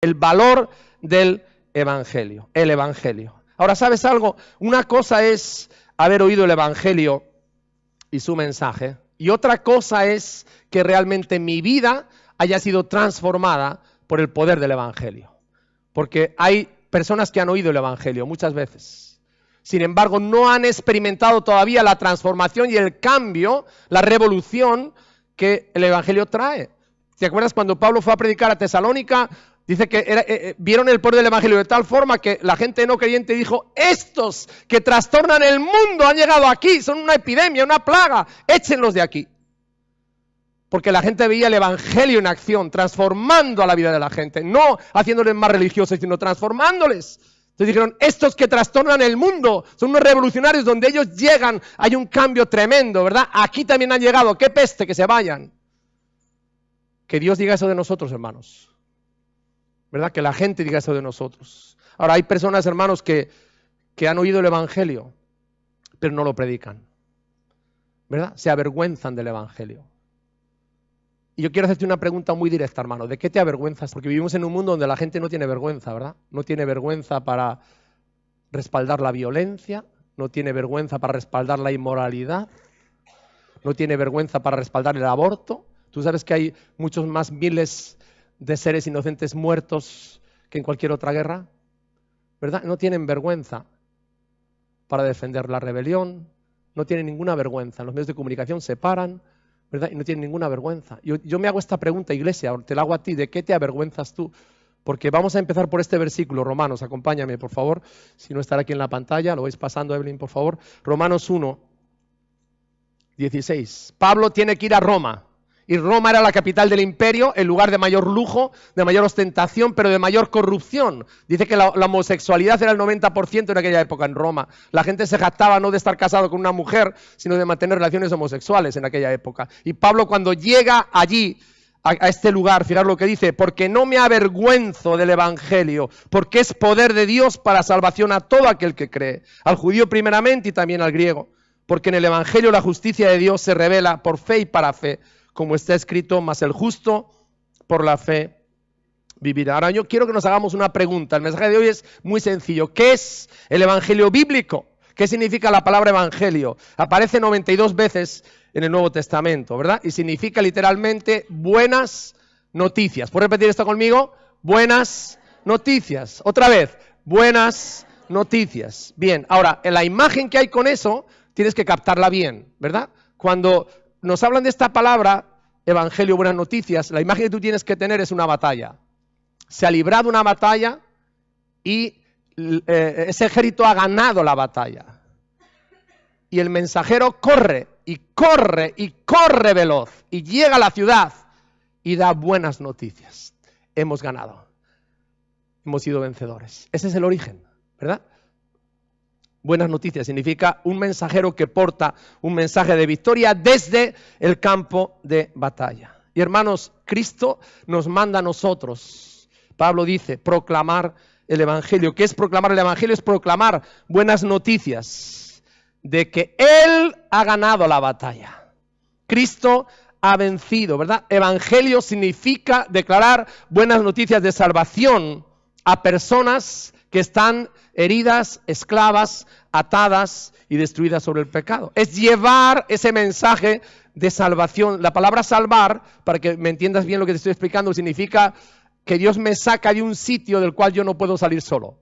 el valor del Evangelio, el Evangelio. Ahora, ¿sabes algo? Una cosa es haber oído el Evangelio y su mensaje, y otra cosa es que realmente mi vida haya sido transformada por el poder del Evangelio. Porque hay personas que han oído el Evangelio muchas veces, sin embargo no han experimentado todavía la transformación y el cambio, la revolución que el Evangelio trae. ¿Te acuerdas cuando Pablo fue a predicar a Tesalónica? Dice que vieron el poder del Evangelio de tal forma que la gente no creyente dijo: estos que trastornan el mundo han llegado aquí, son una epidemia, una plaga, échenlos de aquí. Porque la gente veía el Evangelio en acción, transformando a la vida de la gente, no haciéndoles más religiosos, sino transformándoles. Entonces dijeron: estos que trastornan el mundo son unos revolucionarios, donde ellos llegan, hay un cambio tremendo, ¿verdad? Aquí también han llegado, qué peste, que se vayan. Que Dios diga eso de nosotros, hermanos. ¿Verdad? Que la gente diga eso de nosotros. Ahora, hay personas, hermanos, que han oído el Evangelio, pero no lo predican, ¿verdad? Se avergüenzan del Evangelio. Y yo quiero hacerte una pregunta muy directa, hermano. ¿De qué te avergüenzas? Porque vivimos en un mundo donde la gente no tiene vergüenza, ¿verdad? No tiene vergüenza para respaldar la violencia, no tiene vergüenza para respaldar la inmoralidad, no tiene vergüenza para respaldar el aborto. Tú sabes que hay muchos más miles de seres inocentes muertos que en cualquier otra guerra, ¿verdad? No tienen vergüenza para defender la rebelión, no tienen ninguna vergüenza. Los medios de comunicación se paran, ¿verdad? Y no tienen ninguna vergüenza. Yo me hago esta pregunta, iglesia, te la hago a ti: ¿de qué te avergüenzas tú? Porque vamos a empezar por este versículo, Romanos, acompáñame, por favor, si no estará aquí en la pantalla, lo vais pasando, Evelyn, por favor. Romanos 1, 16. Pablo tiene que ir a Roma. Y Roma era la capital del imperio, el lugar de mayor lujo, de mayor ostentación, pero de mayor corrupción. Dice que la homosexualidad era el 90% en aquella época en Roma. La gente se jactaba no de estar casado con una mujer, sino de mantener relaciones homosexuales en aquella época. Y Pablo, cuando llega allí, a este lugar, fijaros lo que dice: porque no me avergüenzo del Evangelio, porque es poder de Dios para salvación a todo aquel que cree, al judío primeramente y también al griego. Porque en el Evangelio la justicia de Dios se revela por fe y para fe, como está escrito: mas el justo por la fe vivirá. Ahora yo quiero que nos hagamos una pregunta. El mensaje de hoy es muy sencillo. ¿Qué es el Evangelio bíblico? ¿Qué significa la palabra Evangelio? Aparece 92 veces en el Nuevo Testamento, ¿verdad? Y significa literalmente buenas noticias. ¿Puedes repetir esto conmigo? Buenas noticias. Otra vez, buenas noticias. Bien, ahora, en la imagen que hay con eso, tienes que captarla bien, ¿verdad? Cuando nos hablan de esta palabra, Evangelio, buenas noticias, la imagen que tú tienes que tener es una batalla. Se ha librado una batalla y ese ejército ha ganado la batalla. Y el mensajero corre y corre y corre veloz y llega a la ciudad y da buenas noticias. Hemos ganado. Hemos sido vencedores. Ese es el origen, ¿verdad? Buenas noticias significa un mensajero que porta un mensaje de victoria desde el campo de batalla. Y hermanos, Cristo nos manda a nosotros, Pablo dice, proclamar el Evangelio. ¿Qué es proclamar el Evangelio? Es proclamar buenas noticias de que Él ha ganado la batalla. Cristo ha vencido, ¿verdad? Evangelio significa declarar buenas noticias de salvación a personas que están heridas, esclavas, atadas y destruidas sobre el pecado. Es llevar ese mensaje de salvación. La palabra salvar, para que me entiendas bien lo que te estoy explicando, significa que Dios me saca de un sitio del cual yo no puedo salir solo.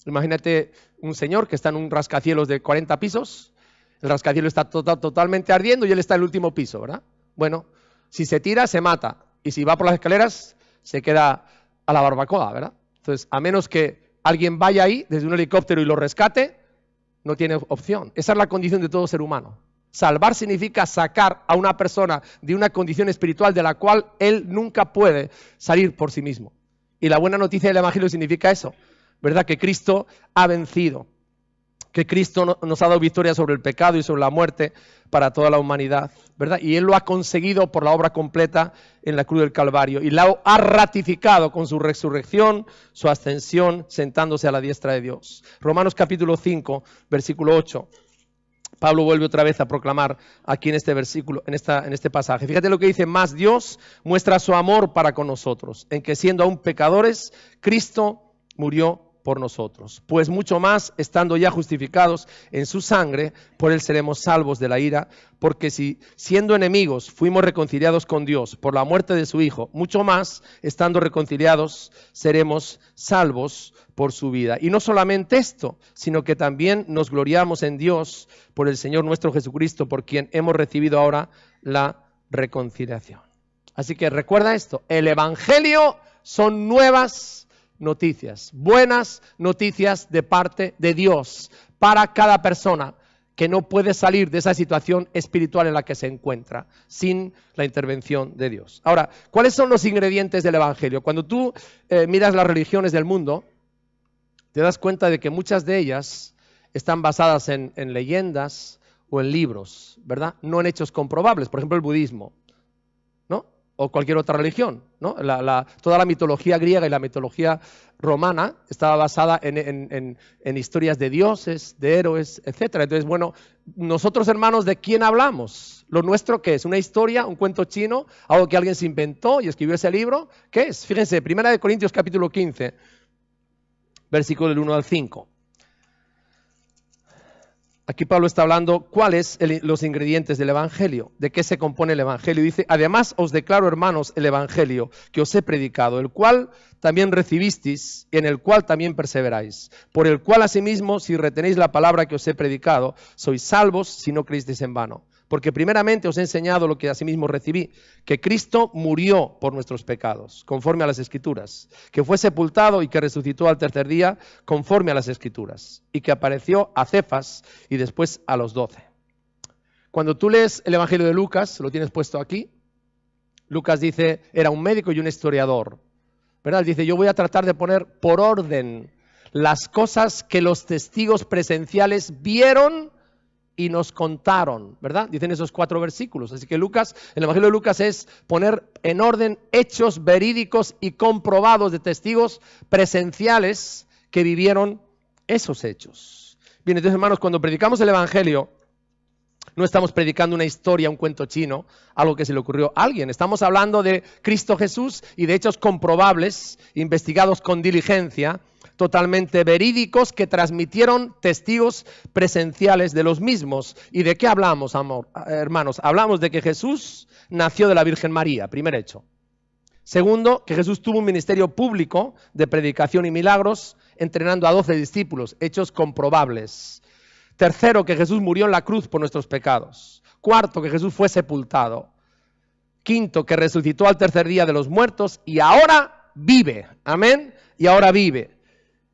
Imagínate un señor que está en un rascacielos de 40 pisos, el rascacielos está totalmente ardiendo y él está en el último piso, ¿verdad? Bueno, si se tira, se mata, y si va por las escaleras, se queda a la barbacoa, ¿verdad? Entonces, a menos que alguien vaya ahí desde un helicóptero y lo rescate, no tiene opción. Esa es la condición de todo ser humano. Salvar significa sacar a una persona de una condición espiritual de la cual él nunca puede salir por sí mismo. Y la buena noticia del Evangelio significa eso, ¿verdad? Que Cristo ha vencido, que Cristo nos ha dado victoria sobre el pecado y sobre la muerte para toda la humanidad, ¿verdad? Y Él lo ha conseguido por la obra completa en la cruz del Calvario y la ha ratificado con su resurrección, su ascensión, sentándose a la diestra de Dios. Romanos capítulo 5, versículo 8. Pablo vuelve otra vez a proclamar aquí en este versículo, en este pasaje. Fíjate lo que dice: más Dios muestra su amor para con nosotros, en que siendo aún pecadores, Cristo murió por nosotros. Pues mucho más, estando ya justificados en su sangre, por él seremos salvos de la ira, porque si siendo enemigos fuimos reconciliados con Dios por la muerte de su Hijo, mucho más, estando reconciliados, seremos salvos por su vida. Y no solamente esto, sino que también nos gloriamos en Dios por el Señor nuestro Jesucristo, por quien hemos recibido ahora la reconciliación. Así que recuerda esto: el Evangelio son nuevas noticias, buenas noticias de parte de Dios para cada persona que no puede salir de esa situación espiritual en la que se encuentra sin la intervención de Dios. Ahora, ¿cuáles son los ingredientes del Evangelio? Cuando tú miras las religiones del mundo, te das cuenta de que muchas de ellas están basadas en leyendas o en libros, ¿verdad? No en hechos comprobables. Por ejemplo, el budismo, ¿no? O cualquier otra religión, ¿no? Toda la mitología griega y la mitología romana estaba basada en historias de dioses, de héroes, etc. Entonces, bueno, nosotros, hermanos, ¿de quién hablamos? ¿Lo nuestro qué es? ¿Una historia, un cuento chino, algo que alguien se inventó y escribió ese libro? ¿Qué es? Fíjense, 1 Corintios capítulo 15, versículo del 1 al 5. Aquí Pablo está hablando cuáles los ingredientes del Evangelio, de qué se compone el Evangelio. Dice: además os declaro, hermanos, el Evangelio que os he predicado, el cual también recibisteis, en el cual también perseveráis, por el cual asimismo, si retenéis la palabra que os he predicado, sois salvos si no creísteis en vano. Porque primeramente os he enseñado lo que asimismo recibí, que Cristo murió por nuestros pecados, conforme a las Escrituras, que fue sepultado y que resucitó al tercer día, conforme a las Escrituras, y que apareció a Cefas y después a los 12. Cuando tú lees el Evangelio de Lucas, lo tienes puesto aquí, Lucas dice, era un médico y un historiador, ¿verdad? Dice: yo voy a tratar de poner por orden las cosas que los testigos presenciales vieron y nos contaron, ¿verdad? Dicen esos 4 versículos. Así que Lucas, el Evangelio de Lucas es poner en orden hechos verídicos y comprobados de testigos presenciales que vivieron esos hechos. Bien, entonces, hermanos, cuando predicamos el Evangelio, no estamos predicando una historia, un cuento chino, algo que se le ocurrió a alguien. Estamos hablando de Cristo Jesús y de hechos comprobables, investigados con diligencia, totalmente verídicos, que transmitieron testigos presenciales de los mismos. ¿Y de qué hablamos, hermanos? Hablamos de que Jesús nació de la Virgen María, primer hecho. Segundo, que Jesús tuvo un ministerio público de predicación y milagros, entrenando a 12 discípulos, hechos comprobables. Tercero, que Jesús murió en la cruz por nuestros pecados. Cuarto, que Jesús fue sepultado. Quinto, que resucitó al tercer día de los muertos y ahora vive. Amén. Y ahora vive.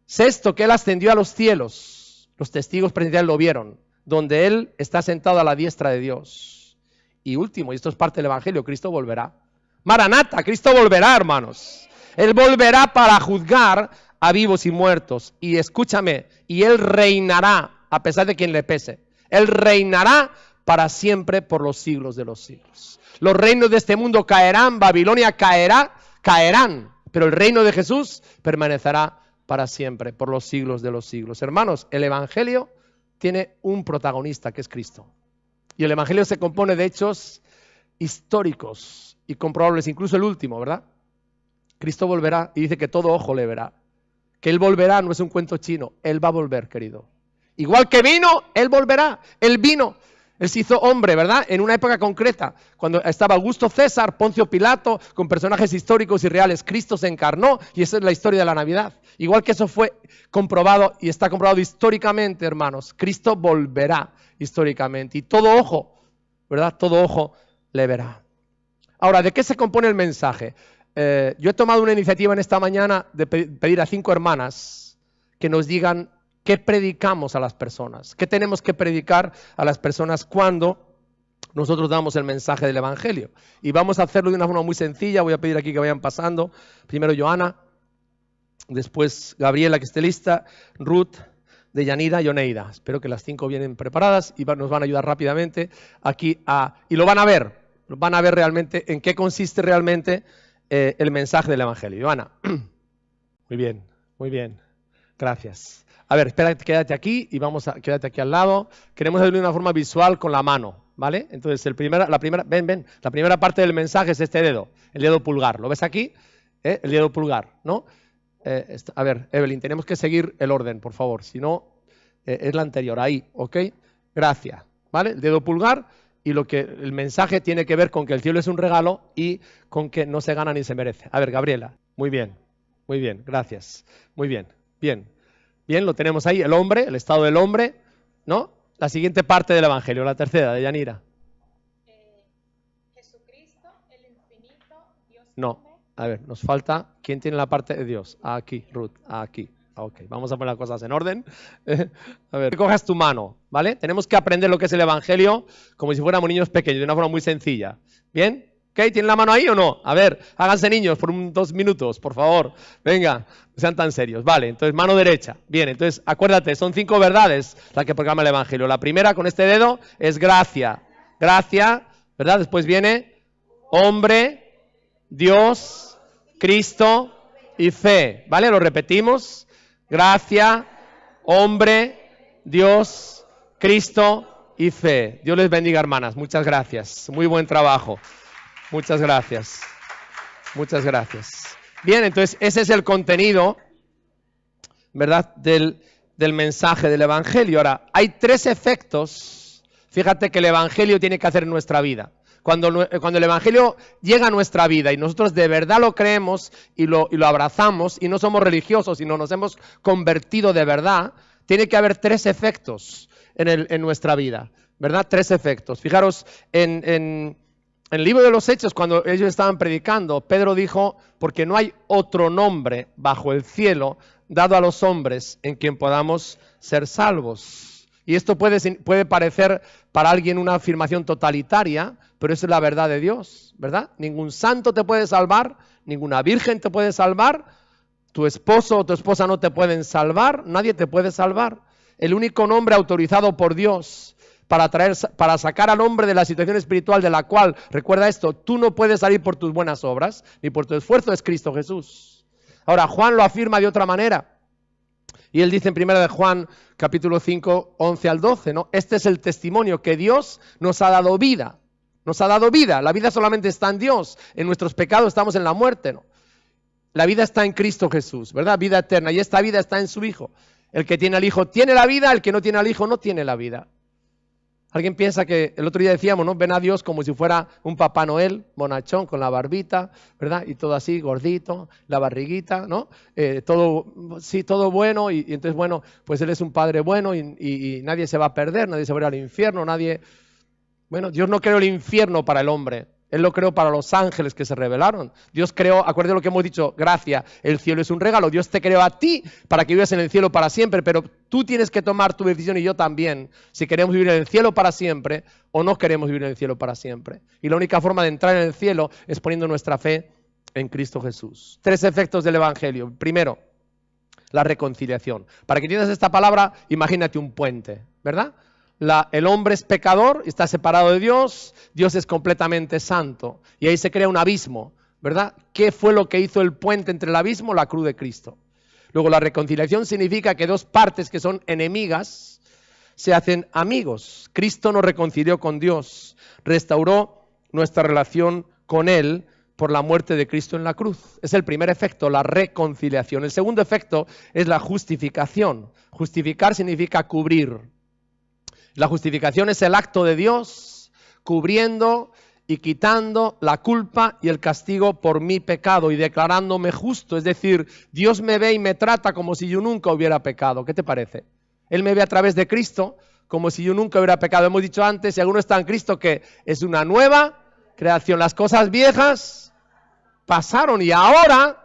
Sexto, que Él ascendió a los cielos. Los testigos presenciales lo vieron, donde Él está sentado a la diestra de Dios. Y último, y esto es parte del Evangelio, Cristo volverá. Maranata, Cristo volverá, hermanos. Él volverá para juzgar a vivos y muertos. Y escúchame, y Él reinará, a pesar de quien le pese. Él reinará para siempre por los siglos de los siglos. Los reinos de este mundo caerán, Babilonia caerán, pero el reino de Jesús permanecerá para siempre, por los siglos de los siglos. Hermanos, el Evangelio tiene un protagonista, que es Cristo. Y el Evangelio se compone de hechos históricos y comprobables, incluso el último, ¿verdad? Cristo volverá y dice que todo ojo le verá. Que Él volverá no es un cuento chino, Él va a volver, querido. Igual que vino, Él volverá. Él vino. Él se hizo hombre, ¿verdad? En una época concreta, cuando estaba Augusto César, Poncio Pilato, con personajes históricos y reales. Cristo se encarnó y esa es la historia de la Navidad. Igual que eso fue comprobado y está comprobado históricamente, hermanos. Cristo volverá históricamente y todo ojo, ¿verdad? Todo ojo le verá. Ahora, ¿de qué se compone el mensaje? Yo he tomado una iniciativa en esta mañana de pedir a 5 hermanas que nos digan ¿qué predicamos a las personas? ¿Qué tenemos que predicar a las personas cuando nosotros damos el mensaje del Evangelio? Y vamos a hacerlo de una forma muy sencilla. Voy a pedir aquí que vayan pasando. Primero Joana, después Gabriela, que esté lista, Ruth, Deyanira y Oneida. Espero que las 5 vienen preparadas y nos van a ayudar rápidamente aquí y lo van a ver realmente en qué consiste realmente el mensaje del Evangelio. Joana. Muy bien, gracias. A ver, espérate, quédate aquí y quédate aquí al lado. Queremos hacerlo de una forma visual con la mano, ¿vale? Entonces, la primera parte del mensaje es este dedo, el dedo pulgar. ¿Lo ves aquí? El dedo pulgar, ¿no? A ver, Evelyn, tenemos que seguir el orden, por favor. Si no, es la anterior, ahí, ¿ok? Gracias, ¿vale? El dedo pulgar y el mensaje tiene que ver con que el cielo es un regalo y con que no se gana ni se merece. A ver, Gabriela, muy bien, gracias. Muy bien, bien, lo tenemos ahí, el hombre, el estado del hombre, ¿no? La siguiente parte del Evangelio, la tercera, de Yanira. Jesucristo, el infinito, Dios. No, a ver, nos falta, ¿quién tiene la parte de Dios? Aquí, Ruth, aquí. Ok, vamos a poner las cosas en orden. A ver, que cojas tu mano, ¿vale? Tenemos que aprender lo que es el Evangelio como si fuéramos niños pequeños, de una forma muy sencilla. ¿Bien? ¿Ok? ¿Tienen la mano ahí o no? A ver, háganse niños por 2 minutos, por favor. Venga, no sean tan serios. Vale, entonces mano derecha. Bien, entonces acuérdate, son 5 verdades las que proclama el Evangelio. La primera con este dedo es gracia. Gracia, ¿verdad? Después viene hombre, Dios, Cristo y fe. ¿Vale? Lo repetimos. Gracia, hombre, Dios, Cristo y fe. Dios les bendiga, hermanas. Muchas gracias. Muy buen trabajo. Muchas gracias. Muchas gracias. Bien, entonces ese es el contenido, ¿verdad?, del mensaje del Evangelio. Ahora, hay 3 efectos, fíjate, que el Evangelio tiene que hacer en nuestra vida. Cuando el Evangelio llega a nuestra vida y nosotros de verdad lo creemos y lo abrazamos y no somos religiosos, sino nos hemos convertido de verdad, tiene que haber 3 efectos en nuestra vida, ¿verdad? 3 efectos. Fijaros, en el libro de los Hechos, cuando ellos estaban predicando, Pedro dijo, porque no hay otro nombre bajo el cielo dado a los hombres en quien podamos ser salvos. Y esto puede parecer para alguien una afirmación totalitaria, pero eso es la verdad de Dios, ¿verdad? Ningún santo te puede salvar, ninguna virgen te puede salvar, tu esposo o tu esposa no te pueden salvar, nadie te puede salvar. El único nombre autorizado por Dios para sacar al hombre de la situación espiritual de la cual, recuerda esto, tú no puedes salir por tus buenas obras, ni por tu esfuerzo, es Cristo Jesús. Ahora, Juan lo afirma de otra manera. Y él dice en 1 de Juan, capítulo 5, 11 al 12, ¿no? Este es el testimonio, que Dios nos ha dado vida. Nos ha dado vida. La vida solamente está en Dios. En nuestros pecados estamos en la muerte, ¿no? La vida está en Cristo Jesús, ¿verdad? Vida eterna. Y esta vida está en su Hijo. El que tiene al Hijo tiene la vida, el que no tiene al Hijo no tiene la vida. Alguien piensa que, el otro día decíamos, ¿no? Ven a Dios como si fuera un Papá Noel, bonachón, con la barbita, ¿verdad? Y todo así, gordito, la barriguita, ¿no? Todo bueno, y entonces, bueno, pues Él es un Padre bueno y nadie se va a perder, nadie se va a ir al infierno, nadie... Bueno, Dios no creó el infierno para el hombre, Él lo creó para los ángeles que se rebelaron. Dios creó, acuérdate de lo que hemos dicho, gracia, el cielo es un regalo. Dios te creó a ti para que vivas en el cielo para siempre, pero tú tienes que tomar tu decisión y yo también, si queremos vivir en el cielo para siempre o no queremos vivir en el cielo para siempre. Y la única forma de entrar en el cielo es poniendo nuestra fe en Cristo Jesús. 3 efectos del Evangelio. Primero, la reconciliación. Para que entiendas esta palabra, imagínate un puente, ¿verdad? El hombre es pecador, está separado de Dios, Dios es completamente santo y ahí se crea un abismo, ¿verdad? ¿Qué fue lo que hizo el puente entre el abismo? La cruz de Cristo. Luego, la reconciliación significa que 2 partes que son enemigas se hacen amigos. Cristo nos reconcilió con Dios, restauró nuestra relación con Él por la muerte de Cristo en la cruz. Es el primer efecto, la reconciliación. El segundo efecto es la justificación. Justificar significa cubrir. La justificación es el acto de Dios cubriendo y quitando la culpa y el castigo por mi pecado y declarándome justo. Es decir, Dios me ve y me trata como si yo nunca hubiera pecado. ¿Qué te parece? Él me ve a través de Cristo como si yo nunca hubiera pecado. Hemos dicho antes, si alguno está en Cristo, que es una nueva creación. Las cosas viejas pasaron y ahora...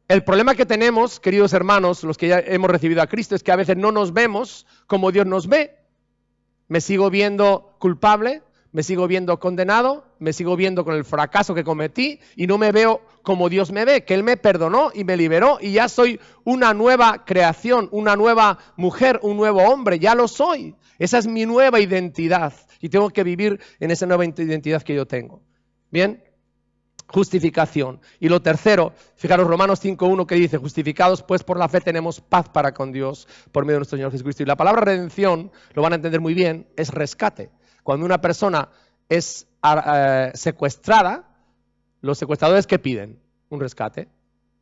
El problema que tenemos, queridos hermanos, los que ya hemos recibido a Cristo, es que a veces no nos vemos como Dios nos ve. Me sigo viendo culpable, me sigo viendo condenado, me sigo viendo con el fracaso que cometí y no me veo como Dios me ve, que Él me perdonó y me liberó y ya soy una nueva creación, una nueva mujer, un nuevo hombre, ya lo soy. Esa es mi nueva identidad y tengo que vivir en esa nueva identidad que yo tengo. Bien, justificación. Y lo tercero, fijaros Romanos 5.1 que dice, justificados pues por la fe tenemos paz para con Dios por medio de nuestro Señor Jesucristo. Y la palabra redención, lo van a entender muy bien, es rescate. Cuando una persona es secuestrada, los secuestradores ¿qué piden? Un rescate.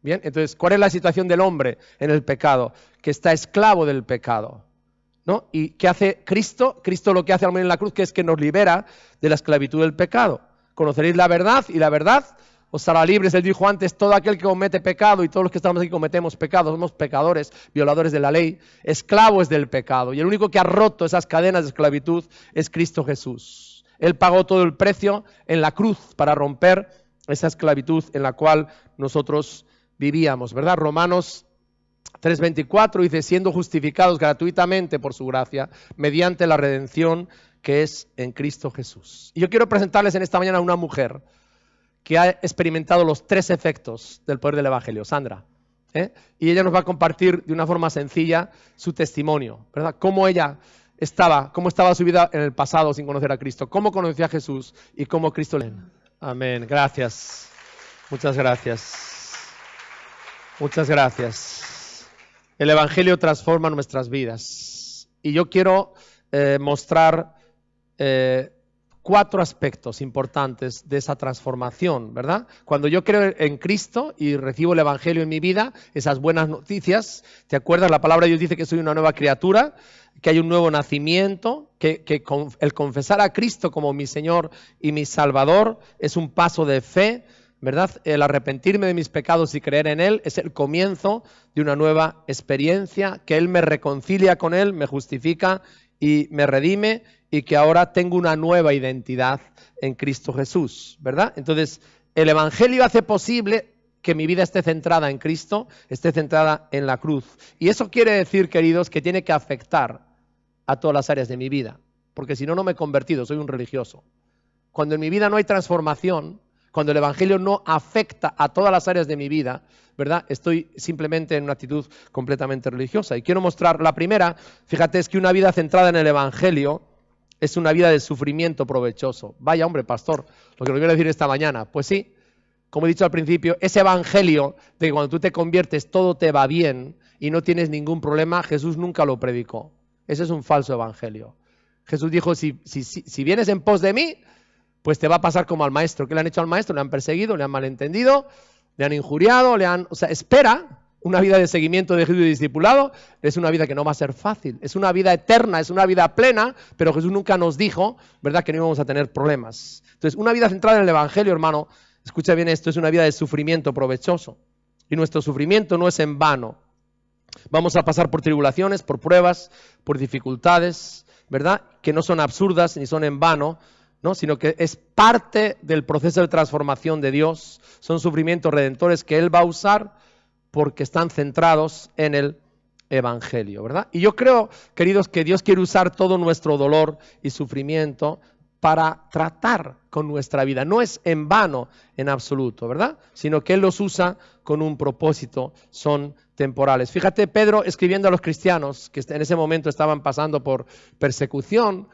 Bien, entonces, ¿cuál es la situación del hombre en el pecado? Que está esclavo del pecado, ¿no? ¿Y qué hace Cristo? Cristo lo que hace al morir en la cruz, que es que nos libera de la esclavitud del pecado. Conoceréis la verdad y la verdad os hará libres. Él dijo antes, todo aquel que comete pecado, y todos los que estamos aquí cometemos pecado, somos pecadores, violadores de la ley, esclavos del pecado. Y el único que ha roto esas cadenas de esclavitud es Cristo Jesús. Él pagó todo el precio en la cruz para romper esa esclavitud en la cual nosotros vivíamos, ¿verdad? Romanos 3:24 dice, siendo justificados gratuitamente por su gracia, mediante la redención que es en Cristo Jesús. Y yo quiero presentarles en esta mañana a una mujer que ha experimentado los 3 efectos del poder del Evangelio, Sandra. Y ella nos va a compartir de una forma sencilla su testimonio, ¿verdad? Cómo estaba su vida en el pasado sin conocer a Cristo, cómo conoció a Jesús y cómo Cristo le... Amén, gracias. Muchas gracias. Muchas gracias. El Evangelio transforma nuestras vidas. Y yo quiero mostrar 4 aspectos importantes de esa transformación, ¿verdad? Cuando yo creo en Cristo y recibo el Evangelio en mi vida, esas buenas noticias, ¿te acuerdas? La palabra de Dios dice que soy una nueva criatura, que hay un nuevo nacimiento, que el confesar a Cristo como mi Señor y mi Salvador es un paso de fe, ¿verdad? El arrepentirme de mis pecados y creer en Él es el comienzo de una nueva experiencia, que Él me reconcilia con Él, me justifica y me redime, y que ahora tengo una nueva identidad en Cristo Jesús, ¿verdad? Entonces, el Evangelio hace posible que mi vida esté centrada en Cristo, esté centrada en la cruz. Y eso quiere decir, queridos, que tiene que afectar a todas las áreas de mi vida, porque si no, no me he convertido, soy un religioso. Cuando en mi vida no hay transformación, cuando el Evangelio no afecta a todas las áreas de mi vida, ¿verdad? Estoy simplemente en una actitud completamente religiosa. Y quiero mostrar la primera, fíjate, es que una vida centrada en el Evangelio es una vida de sufrimiento provechoso. Vaya hombre, pastor, lo que lo quiero decir esta mañana. Pues sí, como he dicho al principio, ese Evangelio de que cuando tú te conviertes todo te va bien y no tienes ningún problema, Jesús nunca lo predicó. Ese es un falso Evangelio. Jesús dijo, si vienes en pos de mí, pues te va a pasar como al maestro. ¿Qué le han hecho al maestro? Le han perseguido, le han malentendido, le han injuriado, o sea, espera. Una vida de seguimiento de Jesús y discipulado es una vida que no va a ser fácil, es una vida eterna, es una vida plena, pero Jesús nunca nos dijo, ¿verdad?, que no íbamos a tener problemas. Entonces, una vida centrada en el Evangelio, hermano, escucha bien esto, es una vida de sufrimiento provechoso. Y nuestro sufrimiento no es en vano. Vamos a pasar por tribulaciones, por pruebas, por dificultades, ¿verdad?, que no son absurdas ni son en vano, ¿no?, sino que es parte del proceso de transformación de Dios. Son sufrimientos redentores que Él va a usar porque están centrados en el Evangelio, ¿verdad? Y yo creo, queridos, que Dios quiere usar todo nuestro dolor y sufrimiento para tratar con nuestra vida. No es en vano en absoluto, ¿verdad? Sino que Él los usa con un propósito, son temporales. Fíjate, Pedro escribiendo a los cristianos que en ese momento estaban pasando por persecución,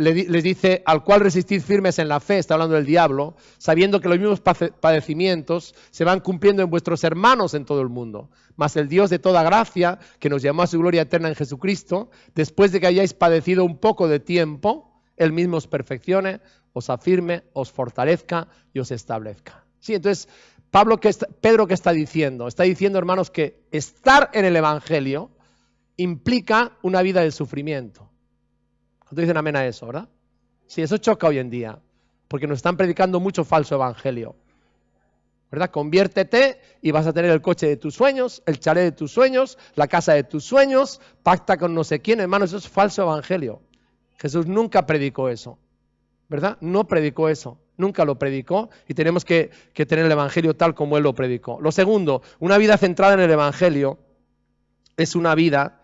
les dice, al cual resistid firmes en la fe, está hablando del diablo, sabiendo que los mismos padecimientos se van cumpliendo en vuestros hermanos en todo el mundo. Mas el Dios de toda gracia, que nos llamó a su gloria eterna en Jesucristo, después de que hayáis padecido un poco de tiempo, Él mismo os perfeccione, os afirme, os fortalezca y os establezca. Sí, entonces, Pedro, ¿qué está diciendo? Está diciendo, hermanos, que estar en el Evangelio implica una vida de sufrimiento. ¿Cuántos dicen amén a eso, verdad? Sí, eso choca hoy en día, porque nos están predicando mucho falso evangelio, ¿verdad? Conviértete y vas a tener el coche de tus sueños, el chalet de tus sueños, la casa de tus sueños, pacta con no sé quién, hermano, eso es falso evangelio. Jesús nunca predicó eso, ¿verdad? No predicó eso, nunca lo predicó y tenemos que tener el evangelio tal como Él lo predicó. Lo segundo, una vida centrada en el evangelio es una vida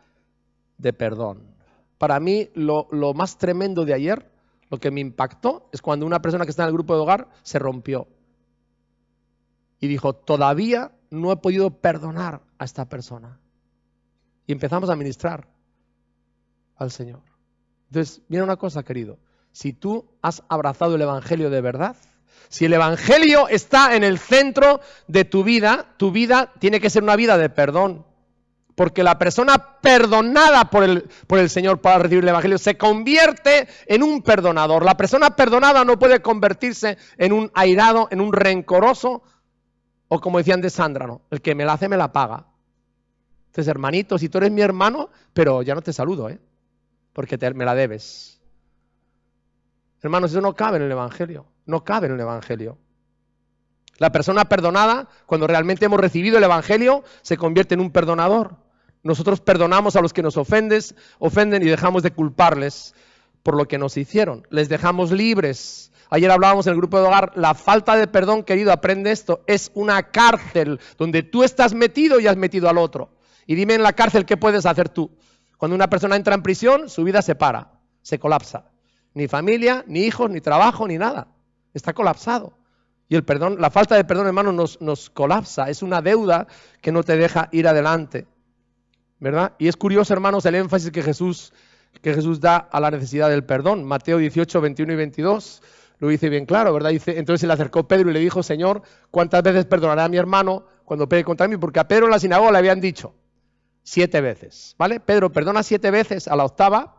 de perdón. Para mí, lo más tremendo de ayer, lo que me impactó, es cuando una persona que está en el grupo de hogar se rompió. Y dijo, todavía no he podido perdonar a esta persona. Y empezamos a ministrar al Señor. Entonces, mira una cosa, querido. Si tú has abrazado el Evangelio de verdad, Si el Evangelio está en el centro de tu vida tiene que ser una vida de perdón. Porque la persona perdonada por el Señor para recibir el Evangelio se convierte en un perdonador. La persona perdonada no puede convertirse en un airado, en un rencoroso, o como decían de Sandra, ¿no? El que me la hace me la paga. Entonces, hermanito, si tú eres mi hermano, pero ya no te saludo, porque me la debes. Hermanos, eso no cabe en el Evangelio. No cabe en el Evangelio. La persona perdonada, cuando realmente hemos recibido el Evangelio, se convierte en un perdonador. Nosotros perdonamos a los que nos ofenden y dejamos de culparles por lo que nos hicieron. Les dejamos libres. Ayer hablábamos en el grupo de hogar, la falta de perdón, querido, aprende esto, es una cárcel donde tú estás metido y has metido al otro. Y dime en la cárcel qué puedes hacer tú. Cuando una persona entra en prisión, su vida se para, se colapsa. Ni familia, ni hijos, ni trabajo, ni nada. Está colapsado. Y el perdón, la falta de perdón, hermano, nos colapsa. Es una deuda que no te deja ir adelante, ¿verdad? Y es curioso, hermanos, el énfasis que Jesús da a la necesidad del perdón. Mateo 18, 21 y 22 lo dice bien claro, ¿verdad? Dice, entonces se le acercó Pedro y le dijo, Señor, ¿cuántas veces perdonaré a mi hermano cuando pegue contra mí? Porque a Pedro en la sinagoga le habían dicho 7 veces, ¿vale? Pedro perdona 7 veces, a la octava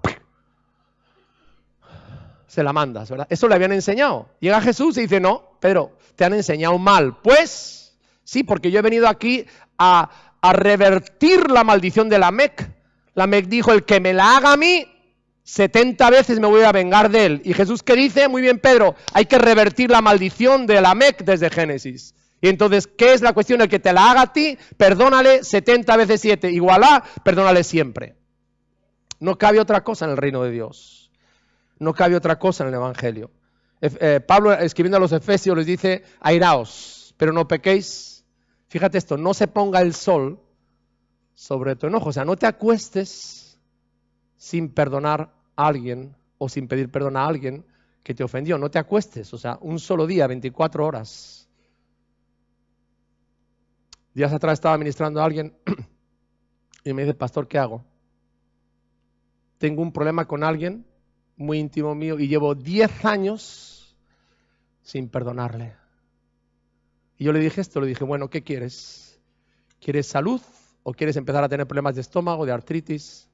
se la mandas, ¿verdad? Eso le habían enseñado. Llega Jesús y dice, no, Pedro, te han enseñado mal. Pues, sí, porque yo he venido aquí a revertir la maldición de Lamec. Lamec dijo, el que me la haga a mí, 70 veces me voy a vengar de él. Y Jesús, ¿qué dice? Muy bien, Pedro, hay que revertir la maldición de Lamec desde Génesis. Y entonces, ¿qué es la cuestión? El que te la haga a ti, perdónale 70 veces 7, igual a, perdónale siempre. No cabe otra cosa en el reino de Dios. No cabe otra cosa en el Evangelio. Pablo, escribiendo a los Efesios, les dice, airaos, pero no pequéis. Fíjate esto, no se ponga el sol sobre tu enojo. O sea, no te acuestes sin perdonar a alguien o sin pedir perdón a alguien que te ofendió. No te acuestes, o sea, un solo día, 24 horas. Días atrás estaba ministrando a alguien y me dice, pastor, ¿qué hago? Tengo un problema con alguien muy íntimo mío y llevo 10 años sin perdonarle. Y yo le dije esto, le dije, bueno, ¿qué quieres? ¿Quieres salud o quieres empezar a tener problemas de estómago, de artritis?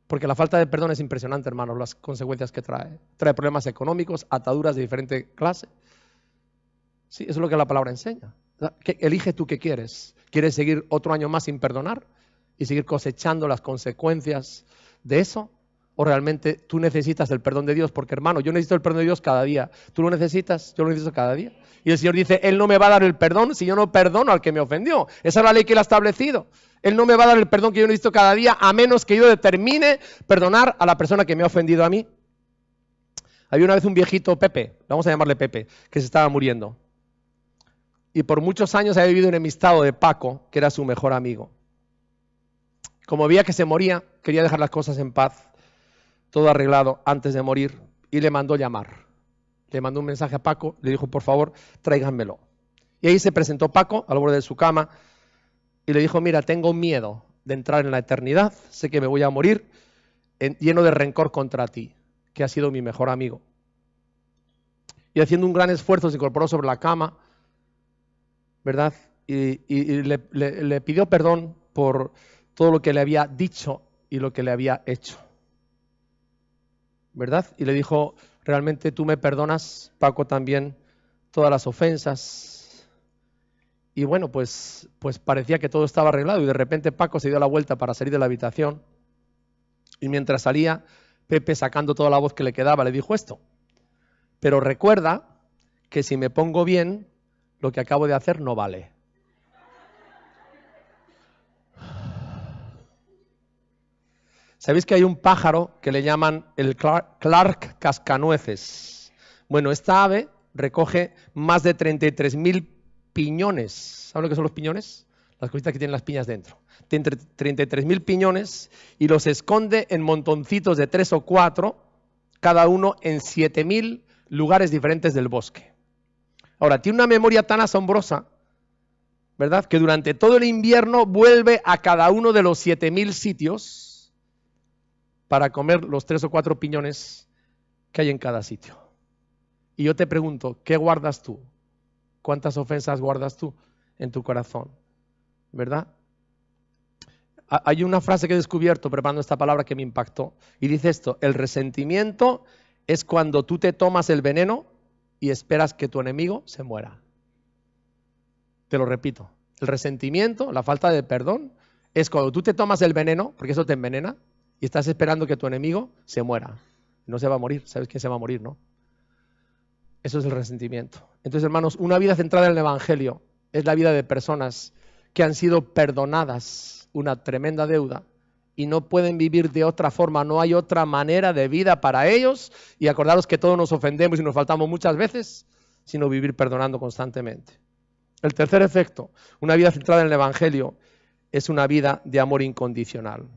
Porque la falta de perdón es impresionante, hermanos, las consecuencias que trae. Trae problemas económicos, ataduras de diferente clase. Sí, eso es lo que la palabra enseña. Elige tú qué quieres. ¿Quieres seguir otro año más sin perdonar y seguir cosechando las consecuencias de eso? ¿O realmente tú necesitas el perdón de Dios? Porque, hermano, yo necesito el perdón de Dios cada día. ¿Tú lo necesitas? Yo lo necesito cada día. Y el Señor dice, Él no me va a dar el perdón si yo no perdono al que me ofendió. Esa es la ley que Él ha establecido. Él no me va a dar el perdón que yo necesito cada día, a menos que yo determine perdonar a la persona que me ha ofendido a mí. Había una vez un viejito, Pepe, vamos a llamarle Pepe, que se estaba muriendo. Y por muchos años había vivido enemistado de Paco, que era su mejor amigo. Como veía que se moría, quería dejar las cosas en paz, todo arreglado antes de morir, y le mandó llamar. Le mandó un mensaje a Paco, le dijo, por favor, tráiganmelo. Y ahí se presentó Paco al borde de su cama y le dijo, mira, tengo miedo de entrar en la eternidad, sé que me voy a morir lleno de rencor contra ti, que has sido mi mejor amigo. Y haciendo un gran esfuerzo se incorporó sobre la cama, ¿verdad? Y le pidió perdón por todo lo que le había dicho y lo que le había hecho, ¿verdad? Y le dijo, realmente tú me perdonas, Paco, también todas las ofensas. Y bueno, pues parecía que todo estaba arreglado y de repente Paco se dio la vuelta para salir de la habitación y mientras salía, Pepe, sacando toda la voz que le quedaba, le dijo esto: pero recuerda que si me pongo bien, lo que acabo de hacer no vale. ¿Sabéis que hay un pájaro que le llaman el Clark cascanueces? Bueno, esta ave recoge más de 33.000 piñones. ¿Saben lo que son los piñones? Las cositas que tienen las piñas dentro. Tiene 33.000 piñones y los esconde en montoncitos de 3 o 4, cada uno en 7.000 lugares diferentes del bosque. Ahora, tiene una memoria tan asombrosa, ¿verdad?, que durante todo el invierno vuelve a cada uno de los 7.000 sitios para comer los 3 o 4 piñones que hay en cada sitio. Y yo te pregunto, ¿qué guardas tú? ¿Cuántas ofensas guardas tú en tu corazón? ¿Verdad? Hay una frase que he descubierto preparando esta palabra que me impactó. Y dice esto: el resentimiento es cuando tú te tomas el veneno y esperas que tu enemigo se muera. Te lo repito. El resentimiento, la falta de perdón, es cuando tú te tomas el veneno, porque eso te envenena, y estás esperando que tu enemigo se muera. No se va a morir. ¿Sabes quién se va a morir, no? Eso es el resentimiento. Entonces, hermanos, una vida centrada en el Evangelio es la vida de personas que han sido perdonadas una tremenda deuda y no pueden vivir de otra forma. No hay otra manera de vida para ellos. Y acordaros que todos nos ofendemos y nos faltamos muchas veces, sino vivir perdonando constantemente. El tercer efecto, una vida centrada en el Evangelio, es una vida de amor incondicional.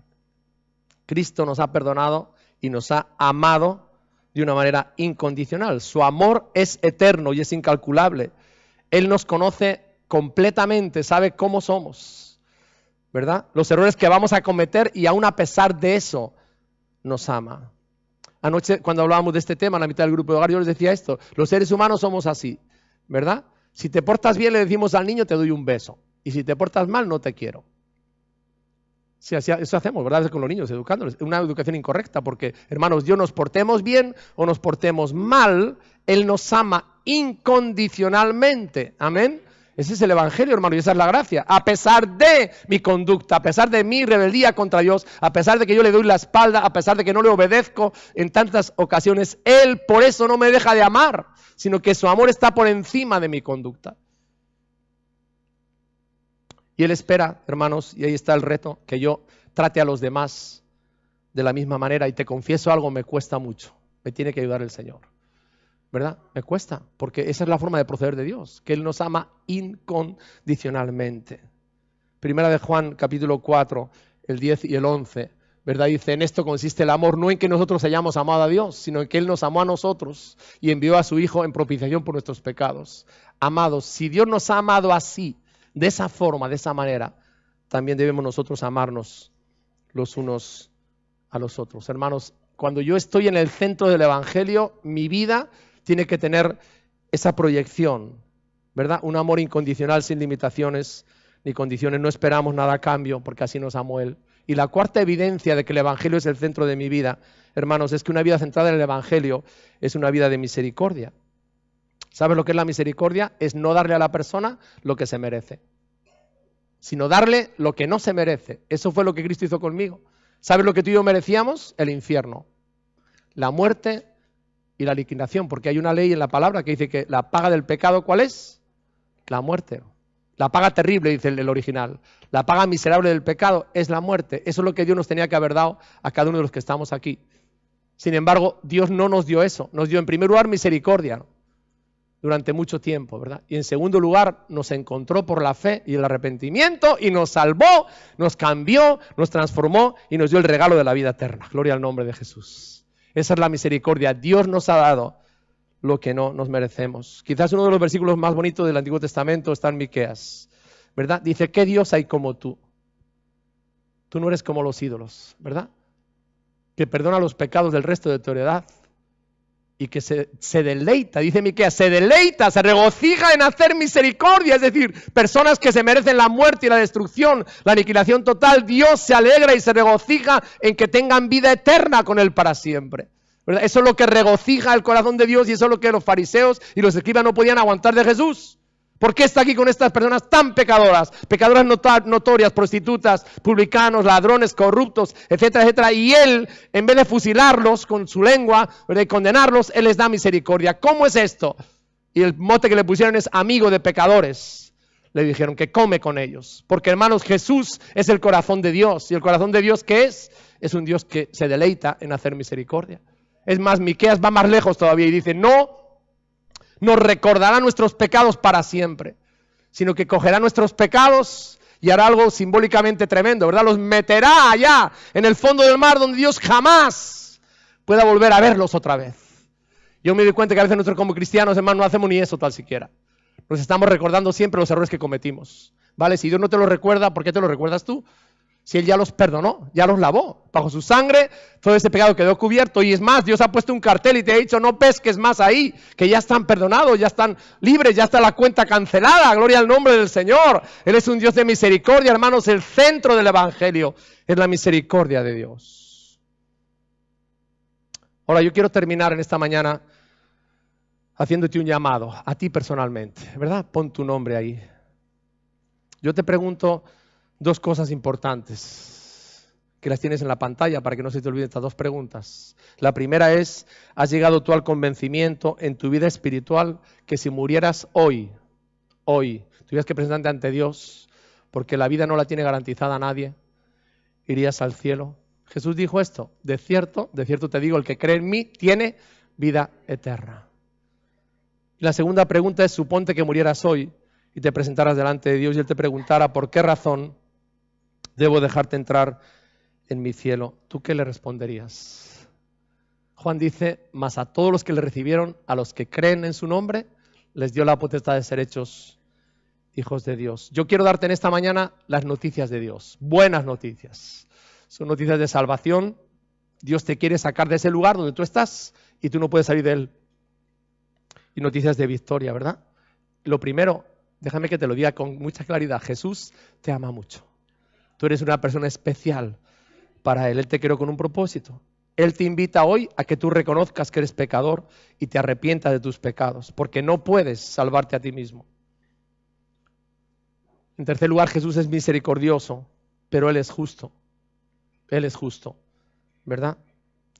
Cristo nos ha perdonado y nos ha amado de una manera incondicional. Su amor es eterno y es incalculable. Él nos conoce completamente, sabe cómo somos, ¿verdad? Los errores que vamos a cometer, y aún a pesar de eso nos ama. Anoche, cuando hablábamos de este tema en la mitad del grupo de hogar, yo les decía esto: los seres humanos somos así, ¿verdad? Si te portas bien, le decimos al niño, te doy un beso, y si te portas mal, no te quiero. Sí, eso hacemos, ¿verdad? Con los niños, educándoles. Es una educación incorrecta, porque, hermanos, Dios, nos portemos bien o nos portemos mal, Él nos ama incondicionalmente. Amén. Ese es el Evangelio, hermano, y esa es la gracia. A pesar de mi conducta, a pesar de mi rebeldía contra Dios, a pesar de que yo le doy la espalda, a pesar de que no le obedezco en tantas ocasiones, Él por eso no me deja de amar, sino que su amor está por encima de mi conducta. Y Él espera, hermanos, y ahí está el reto, que yo trate a los demás de la misma manera. Y te confieso algo, me cuesta mucho. Me tiene que ayudar el Señor, ¿verdad? Me cuesta, porque esa es la forma de proceder de Dios, que Él nos ama incondicionalmente. Primera de Juan, capítulo 4, el 10 y el 11, ¿verdad? Dice: en esto consiste el amor, no en que nosotros hayamos amado a Dios, sino en que Él nos amó a nosotros y envió a su Hijo en propiciación por nuestros pecados. Amados, si Dios nos ha amado así, de esa forma, de esa manera, también debemos nosotros amarnos los unos a los otros. Hermanos, cuando yo estoy en el centro del Evangelio, mi vida tiene que tener esa proyección, ¿verdad? Un amor incondicional, sin limitaciones ni condiciones. No esperamos nada a cambio, porque así nos amó Él. Y la cuarta evidencia de que el Evangelio es el centro de mi vida, hermanos, es que una vida centrada en el Evangelio es una vida de misericordia. ¿Sabes lo que es la misericordia? Es no darle a la persona lo que se merece, sino darle lo que no se merece. Eso fue lo que Cristo hizo conmigo. ¿Sabes lo que tú y yo merecíamos? El infierno, la muerte y la liquidación, porque hay una ley en la palabra que dice que la paga del pecado, ¿cuál es? La muerte. La paga terrible, dice el original. La paga miserable del pecado es la muerte. Eso es lo que Dios nos tenía que haber dado a cada uno de los que estamos aquí. Sin embargo, Dios no nos dio eso. Nos dio en primer lugar misericordia durante mucho tiempo, ¿verdad? Y en segundo lugar nos encontró por la fe y el arrepentimiento y nos salvó, nos cambió, nos transformó y nos dio el regalo de la vida eterna. Gloria al nombre de Jesús. Esa es la misericordia. Dios nos ha dado lo que no nos merecemos. Quizás uno de los versículos más bonitos del Antiguo Testamento está en Miqueas, ¿verdad? Dice: ¿qué Dios hay como tú? Tú no eres como los ídolos, ¿verdad? Que perdona los pecados del resto de tu heredad y que se deleita, dice Miqueas, se deleita, se regocija en hacer misericordia. Es decir, personas que se merecen la muerte y la destrucción, la aniquilación total, Dios se alegra y se regocija en que tengan vida eterna con Él para siempre, ¿verdad? Eso es lo que regocija el corazón de Dios, y eso es lo que los fariseos y los escribas no podían aguantar de Jesús. ¿Por qué está aquí con estas personas tan pecadoras? Pecadoras notorias, prostitutas, publicanos, ladrones, corruptos, etcétera, etcétera. Y Él, en vez de fusilarlos con su lengua, de condenarlos, Él les da misericordia. ¿Cómo es esto? Y el mote que le pusieron es amigo de pecadores. Le dijeron que come con ellos. Porque, hermanos, Jesús es el corazón de Dios. ¿Y el corazón de Dios qué es? Es un Dios que se deleita en hacer misericordia. Es más, Miqueas va más lejos todavía y dice: no nos recordará nuestros pecados para siempre, sino que cogerá nuestros pecados y hará algo simbólicamente tremendo, ¿verdad? Los meterá allá en el fondo del mar, donde Dios jamás pueda volver a verlos otra vez. Yo me doy cuenta que a veces nosotros como cristianos, hermanos, no hacemos ni eso tal siquiera. Nos estamos recordando siempre los errores que cometimos, ¿vale? Si Dios no te lo recuerda, ¿por qué te lo recuerdas tú? Si Él ya los perdonó, ya los lavó. Bajo su sangre, todo ese pecado quedó cubierto. Y es más, Dios ha puesto un cartel y te ha dicho, no pesques más ahí, que ya están perdonados, ya están libres, ya está la cuenta cancelada. Gloria al nombre del Señor. Él es un Dios de misericordia, hermanos. El centro del Evangelio es la misericordia de Dios. Ahora, yo quiero terminar en esta mañana haciéndote un llamado, a ti personalmente, ¿verdad? Pon tu nombre ahí. Yo te pregunto dos cosas importantes, que las tienes en la pantalla para que no se te olviden estas dos preguntas. La primera es, ¿has llegado tú al convencimiento en tu vida espiritual que si murieras hoy, tuvieras que presentarte ante Dios, porque la vida no la tiene garantizada nadie, irías al cielo? Jesús dijo esto, de cierto te digo, el que cree en mí tiene vida eterna. Y la segunda pregunta es, suponte que murieras hoy y te presentaras delante de Dios y Él te preguntara por qué razón debo dejarte entrar en mi cielo. ¿Tú qué le responderías? Juan dice, mas a todos los que le recibieron, a los que creen en su nombre, les dio la potestad de ser hechos hijos de Dios. Yo quiero darte en esta mañana las noticias de Dios, buenas noticias. Son noticias de salvación. Dios te quiere sacar de ese lugar donde tú estás y tú no puedes salir de él. Y noticias de victoria, ¿verdad? Lo primero, déjame que te lo diga con mucha claridad, Jesús te ama mucho. Tú eres una persona especial para Él. Él te creó con un propósito. Él te invita hoy a que tú reconozcas que eres pecador y te arrepientas de tus pecados, porque no puedes salvarte a ti mismo. En tercer lugar, Jesús es misericordioso, pero Él es justo. Él es justo, ¿verdad?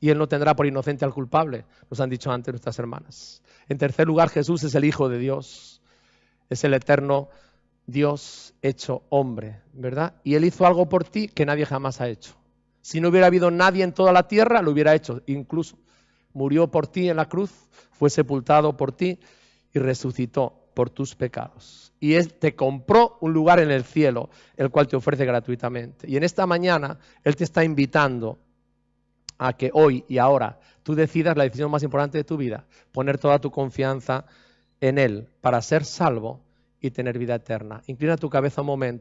Y Él no tendrá por inocente al culpable, nos han dicho antes nuestras hermanas. En tercer lugar, Jesús es el Hijo de Dios, es el eterno Dios hecho hombre, ¿verdad? Y Él hizo algo por ti que nadie jamás ha hecho. Si no hubiera habido nadie en toda la tierra, lo hubiera hecho. Incluso murió por ti en la cruz, fue sepultado por ti y resucitó por tus pecados. Y Él te compró un lugar en el cielo, el cual te ofrece gratuitamente. Y en esta mañana Él te está invitando a que hoy y ahora tú decidas la decisión más importante de tu vida, poner toda tu confianza en Él para ser salvo y tener vida eterna. Inclina tu cabeza un momento.